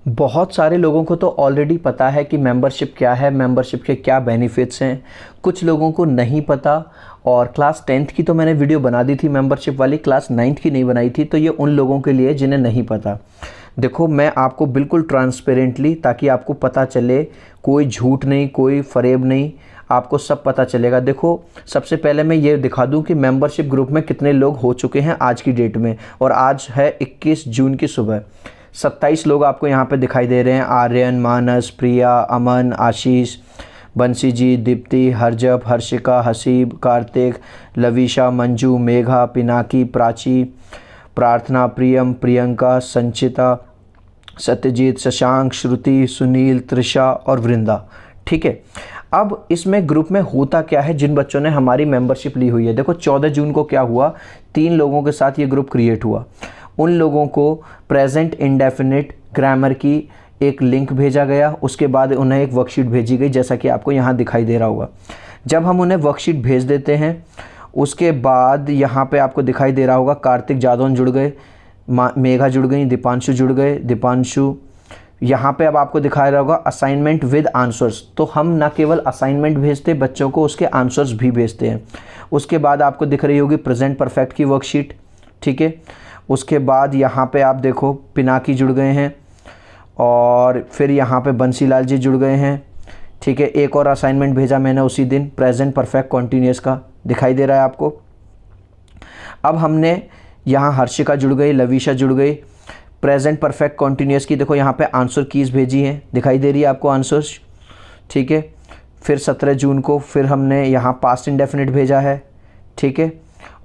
बहुत सारे लोगों को तो ऑलरेडी पता है कि मेंबरशिप क्या है, मेंबरशिप के क्या बेनिफिट्स हैं। कुछ लोगों को नहीं पता, और क्लास 10th की तो मैंने वीडियो बना दी थी मेंबरशिप वाली, क्लास 9th की नहीं बनाई थी। तो ये उन लोगों के लिए जिन्हें नहीं पता। देखो, मैं आपको बिल्कुल ट्रांसपेरेंटली, ताकि आपको पता चले, कोई झूठ नहीं, कोई फरेब नहीं, आपको सब पता चलेगा। देखो, सबसे पहले मैं ये दिखा दूं कि मेंबरशिप ग्रुप में कितने लोग हो चुके हैं आज की डेट में। और आज है 21 जून की सुबह। 27 लोग आपको यहाँ पे दिखाई दे रहे हैं। आर्यन, मानस, प्रिया, अमन, आशीष, बंसी जी, दीप्ति, हरजप, हर्षिका, हसीब, कार्तिक, लविशा, मंजू, मेघा, पिनाकी, प्राची, प्रार्थना, प्रियम, प्रियंका, संचिता, सत्यजीत, शशांक, श्रुति, सुनील, त्रिशा और वृंदा। ठीक है। अब इसमें ग्रुप में होता क्या है जिन बच्चों ने हमारी मेंबरशिप ली हुई है। देखो, 14 जून को क्या हुआ, 3 लोगों के साथ ये ग्रुप क्रिएट हुआ। उन लोगों को प्रेजेंट इंडेफिनिट ग्रामर की एक लिंक भेजा गया। उसके बाद उन्हें एक वर्कशीट भेजी गई, जैसा कि आपको यहाँ दिखाई दे रहा होगा। जब हम उन्हें वर्कशीट भेज देते हैं, उसके बाद यहाँ पे आपको दिखाई दे रहा होगा कार्तिक जादौन जुड़ गए, मेघा जुड़ गई, दीपांशु जुड़ गए, दीपांशु। यहाँ पे अब आपको दिखाई रहा होगा असाइनमेंट विद आंसर्स। तो हम ना केवल असाइनमेंट भेजते बच्चों को, उसके आंसर्स भी भेजते हैं। उसके बाद आपको दिख रही होगी प्रेजेंट परफेक्ट की वर्कशीट। ठीक है। उसके बाद यहाँ पे आप देखो पिनाकी जुड़ गए हैं, और फिर यहाँ पे बंसीलाल जी जुड़ गए हैं। ठीक है। एक और असाइनमेंट भेजा मैंने उसी दिन, प्रेजेंट परफेक्ट कॉन्टीन्यूअस का, दिखाई दे रहा है आपको। अब हमने यहाँ हर्षिका जुड़ गई, लविशा जुड़ गई। प्रेजेंट परफेक्ट कॉन्टीन्यूअस की देखो यहाँ पे आंसर कीज़ भेजी हैं, दिखाई दे रही है आपको आंसर्स। ठीक है। फिर 17 जून को फिर हमने यहाँ पास्ट इंडेफिनिट भेजा है। ठीक है।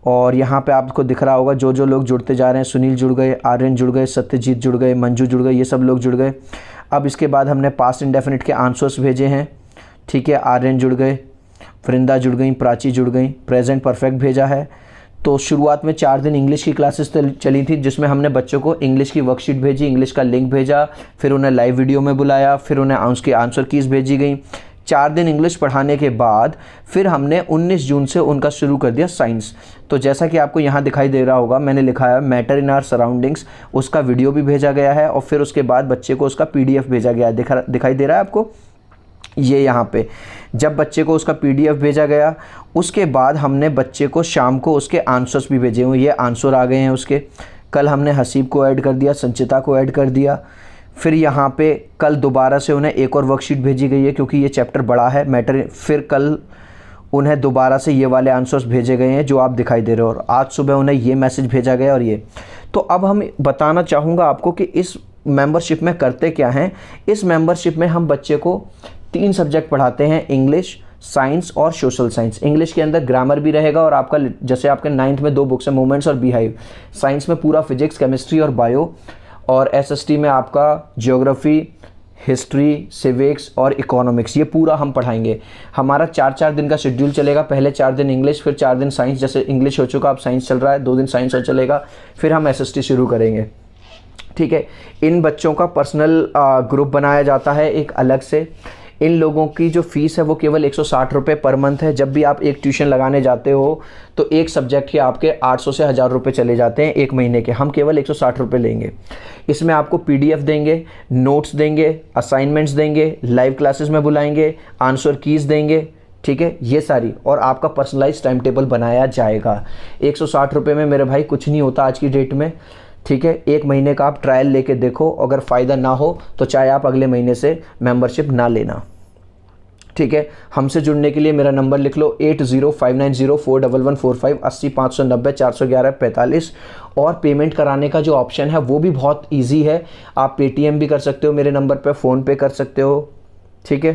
और यहाँ पे आपको दिख रहा होगा जो जो लोग जुड़ते जा रहे हैं। सुनील जुड़ गए, आर्यन जुड़ गए, सत्यजीत जुड़ गए, मंजू जुड़ गए, ये सब लोग जुड़ गए। अब इसके बाद हमने पास्ट इंडेफिनिट के आंसर्स भेजे हैं। ठीक है। आर्यन जुड़ गए, वृंदा जुड़ गई, प्राची जुड़ गई, प्रेजेंट परफेक्ट भेजा है। तो शुरुआत में 4 दिन इंग्लिश की क्लासेस चली थी, जिसमें हमने बच्चों को इंग्लिश की वर्कशीट भेजी, इंग्लिश का लिंक भेजा, फिर उन्हें लाइव वीडियो में बुलाया, फिर उन्हें उसकी आंसर कीज़ भेजी गई। 4 दिन इंग्लिश पढ़ाने के बाद फिर हमने 19 जून से उनका शुरू कर दिया साइंस। तो जैसा कि आपको यहाँ दिखाई दे रहा होगा, मैंने लिखा है मैटर इन आवर सराउंडिंग्स, उसका वीडियो भी भेजा गया है, और फिर उसके बाद बच्चे को उसका PDF भेजा गया है। दिखाई दे रहा है आपको ये यहाँ पे। जब बच्चे को उसका PDF भेजा गया, उसके बाद हमने बच्चे को शाम को उसके आंसर्स भी भेजे हुए। ये आंसर आ गए हैं उसके। कल हमने हसीब को ऐड कर दिया, संचिता को ऐड कर दिया। फिर यहाँ पे कल दोबारा से उन्हें एक और वर्कशीट भेजी गई है, क्योंकि ये चैप्टर बड़ा है मैटर। फिर कल उन्हें दोबारा से ये वाले आंसर्स भेजे गए हैं जो आप दिखाई दे रहे हो, और आज सुबह उन्हें ये मैसेज भेजा गया। और ये तो अब हम बताना चाहूँगा आपको कि इस मेंबरशिप में करते क्या हैं। इस मेंबरशिप में हम बच्चे को 3 सब्जेक्ट पढ़ाते हैं, इंग्लिश, साइंस और सोशल साइंस। इंग्लिश के अंदर ग्रामर भी रहेगा, और आपका जैसे आपके 9th में 2 बुक्स हैं, मूवमेंट्स और बीहाइव। साइंस में पूरा फिजिक्स, केमिस्ट्री और बायो। और SST में आपका ज्योग्राफी, हिस्ट्री, सिविक्स और इकोनॉमिक्स, ये पूरा हम पढ़ाएंगे। हमारा 4-4 दिन का शेड्यूल चलेगा। पहले 4 दिन इंग्लिश, फिर 4 दिन साइंस। जैसे इंग्लिश हो चुका, अब साइंस चल रहा है, 2 दिन साइंस और चलेगा, फिर हम SST शुरू करेंगे। ठीक है। इन बच्चों का पर्सनल ग्रुप बनाया जाता है एक अलग से। इन लोगों की जो फ़ीस है वो केवल 160 रुपये पर मंथ है। जब भी आप एक ट्यूशन लगाने जाते हो तो एक सब्जेक्ट के आपके 800 से 1000 रुपये चले जाते हैं एक महीने के। हम केवल 160 रुपये लेंगे। इसमें आपको PDF देंगे, नोट्स देंगे, असाइनमेंट्स देंगे, लाइव क्लासेस में बुलाएंगे, आंसर कीज़ देंगे। ठीक है, ये सारी, और आपका पर्सनलाइज टाइम टेबल बनाया जाएगा। 160 रुपये में मेरे भाई कुछ नहीं होता आज की डेट में। ठीक है। 1 महीने का आप ट्रायल लेके देखो, अगर फ़ायदा ना हो तो चाहे आप अगले महीने से मेंबरशिप ना लेना। ठीक है। हमसे जुड़ने के लिए मेरा नंबर लिख लो 8059041145 80 590 411 45। और पेमेंट कराने का जो ऑप्शन है वो भी बहुत ईजी है। आप पेटीएम भी कर सकते हो मेरे नंबर पर, फ़ोन पे कर सकते हो। ठीक है।